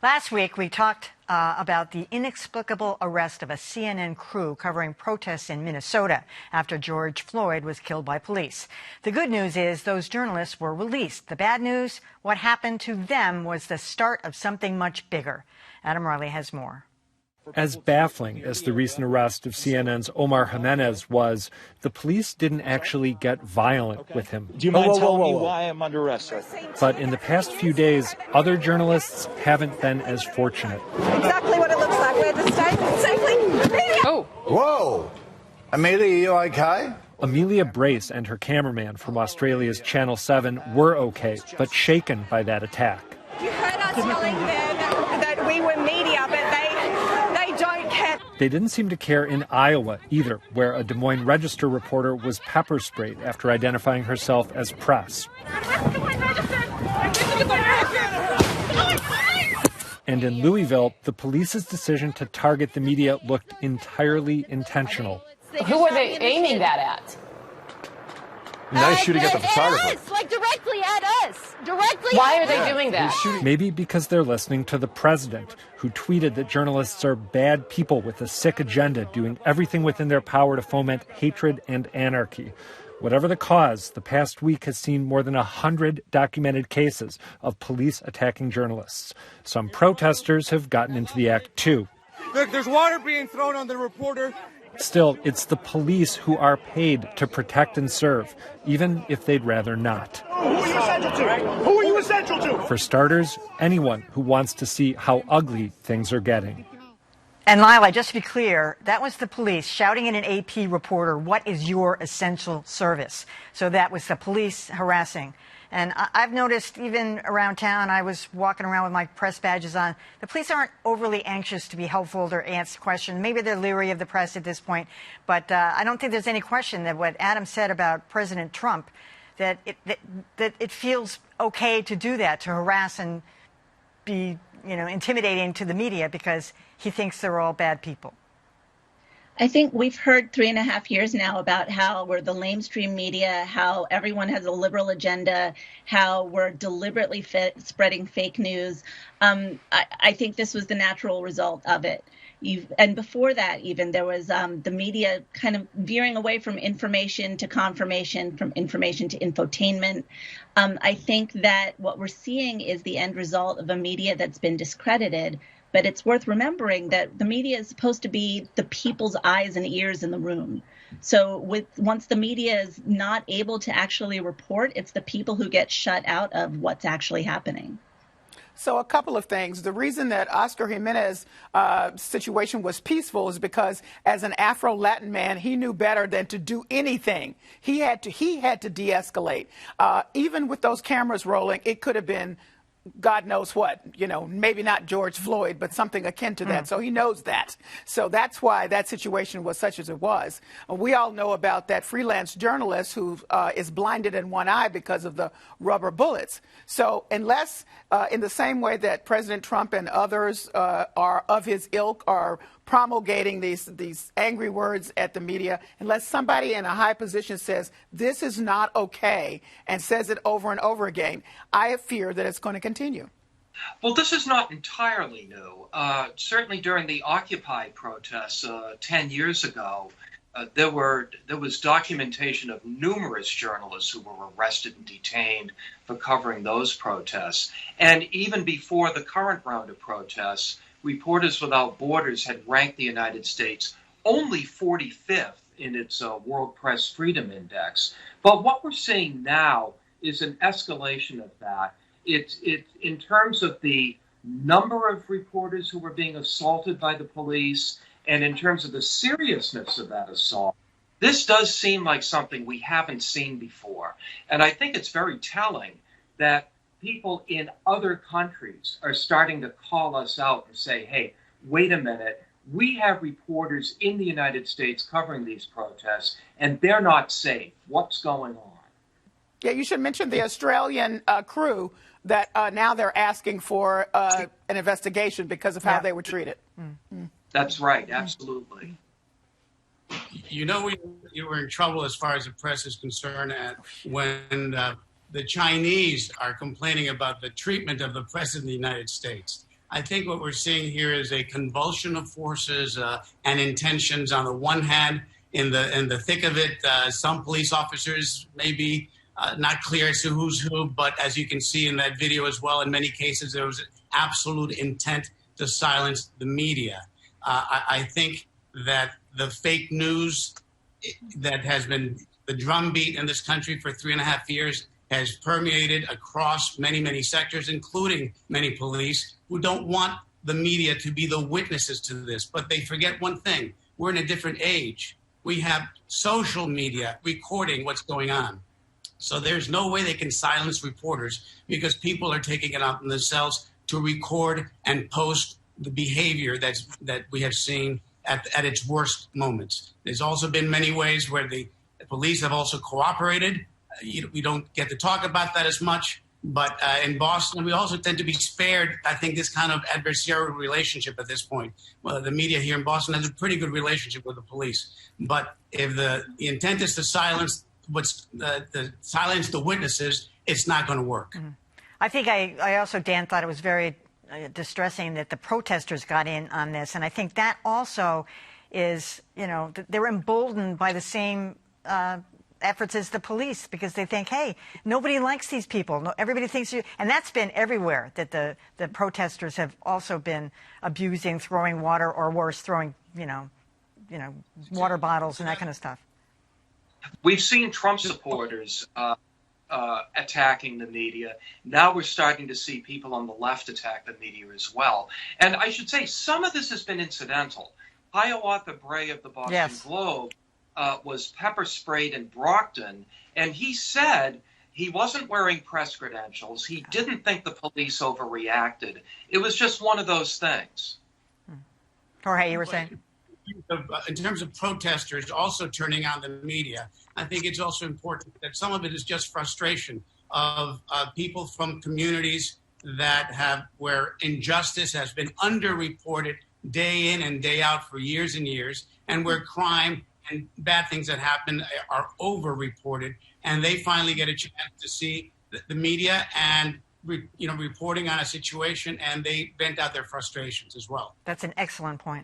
Last week, we talked about the inexplicable arrest of a CNN crew covering protests in Minnesota after George Floyd was killed by police. The good news is those journalists were released. The bad news, what happened to them was the start of something much bigger. Adam Riley has more. As baffling as the recent arrest of CNN's Omar Jimenez was, the police didn't actually get violent with him. Do you mind telling me why I'm under arrest, sir? But in the past few days, other journalists haven't been as fortunate. Exactly what it looks like. We're at the station safely. Oh! Whoa! Amelia, you okay? Amelia Brace and her cameraman from Australia's Channel 7 were okay, but shaken by that attack. You heard us telling them that we were media, but they don't care. They didn't seem to care in Iowa either, where a Des Moines Register reporter was pepper sprayed after identifying herself as press. And in Louisville, the police's decision to target the media looked entirely intentional. Who are they aiming that at? Nice shooting at the photographer. At us, like directly at us. Directly. Why are they doing that? Maybe because they're listening to the president, who tweeted that journalists are bad people with a sick agenda, doing everything within their power to foment hatred and anarchy. Whatever the cause, the past week has seen more than 100 documented cases of police attacking journalists. Some protesters have gotten into the act, too. Look, there's water being thrown on the reporter. Still, it's the police who are paid to protect and serve, even if they'd rather not. Who are you essential to? Who are you essential to? For starters, anyone who wants to see how ugly things are getting. And Lylah, just to be clear, that was the police shouting at an AP reporter, "What is your essential service?" So that was the police harassing. And I've noticed even around town, I was walking around with my press badges on, the police aren't overly anxious to be helpful or answer questions. Maybe they're leery of the press at this point, but I don't think there's any question that what Adam said about President Trump, that it feels okay to do that, to harass and be, intimidating to the media because he thinks they're all bad people. I think we've heard 3.5 years now about how we're the lamestream media, how everyone has a liberal agenda, how we're deliberately spreading fake news. I think this was the natural result of it. And before that, even, there was the media kind of veering away from information to confirmation, from information to infotainment. I think that what we're seeing is the end result of a media that's been discredited. But it's worth remembering that the media is supposed to be the people's eyes and ears in the room. So once the media is not able to actually report, it's the people who get shut out of what's actually happening. So a couple of things. The reason that Oscar Jimenez's situation was peaceful is because as an Afro-Latin man, he knew better than to do anything. He had to de-escalate. Even with those cameras rolling, it could have been God knows what, maybe not George Floyd, but something akin to that. So he knows that. So that's why that situation was such as it was. We all know about that freelance journalist who is blinded in one eye because of the rubber bullets. So unless, in the same way that President Trump and others are of his ilk are promulgating these angry words at the media, unless somebody in a high position says this is not okay and says it over and over again, I fear that it's going to continue. Well, this is not entirely new. Certainly during the Occupy protests 10 years ago, there was documentation of numerous journalists who were arrested and detained for covering those protests. And even before the current round of protests, Reporters Without Borders had ranked the United States only 45th in its World Press Freedom Index. But what we're seeing now is an escalation of that. It's in terms of the number of reporters who were being assaulted by the police, and in terms of the seriousness of that assault. This does seem like something we haven't seen before. And I think it's very telling that people in other countries are starting to call us out and say, hey, wait a minute, we have reporters in the United States covering these protests, and they're not safe. What's going on? Yeah, you should mention the Australian crew that now they're asking for an investigation because of how they were treated. That's right, absolutely. You were in trouble as far as the press is concerned when the Chinese are complaining about the treatment of the press in the United States. I think what we're seeing here is a convulsion of forces and intentions. On the one hand, in the thick of it, some police officers may be not clear as to who's who, but as you can see in that video as well, in many cases there was absolute intent to silence the media. I think that the fake news that has been the drumbeat in this country for 3.5 years has permeated across many, many sectors, including many police who don't want the media to be the witnesses to this. But they forget one thing. We're in a different age. We have social media recording what's going on. So there's no way they can silence reporters because people are taking it on themselves to record and post the behavior that we have seen at its worst moments. There's also been many ways where the police have also cooperated. We don't get to talk about that as much, but in Boston, we also tend to be spared, I think, this kind of adversarial relationship at this point. Well, the media here in Boston has a pretty good relationship with the police. But if the intent is to silence silence the witnesses, it's not going to work. Mm-hmm. I think I also, Dan, thought it was very distressing that the protesters got in on this. And I think that also is, they're emboldened by the same efforts as the police because they think, hey, nobody likes these people. No, everybody thinks you, and that's been everywhere, that the protesters have also been abusing, throwing water, or worse, throwing, water bottles and that kind of stuff. We've seen Trump supporters attacking the media. Now we're starting to see people on the left attack the media as well. And I should say some of this has been incidental. Hiawatha Bray of the Boston Globe was pepper sprayed in Brockton, and he said he wasn't wearing press credentials. He didn't think the police overreacted. It was just one of those things. Jorge, you were saying? In terms of protesters also turning on the media, I think it's also important that some of it is just frustration of people from communities where injustice has been underreported day in and day out for years and years, and where crime and bad things that happen are overreported, and they finally get a chance to see the media and reporting on a situation, and they vent out their frustrations as well. That's an excellent point.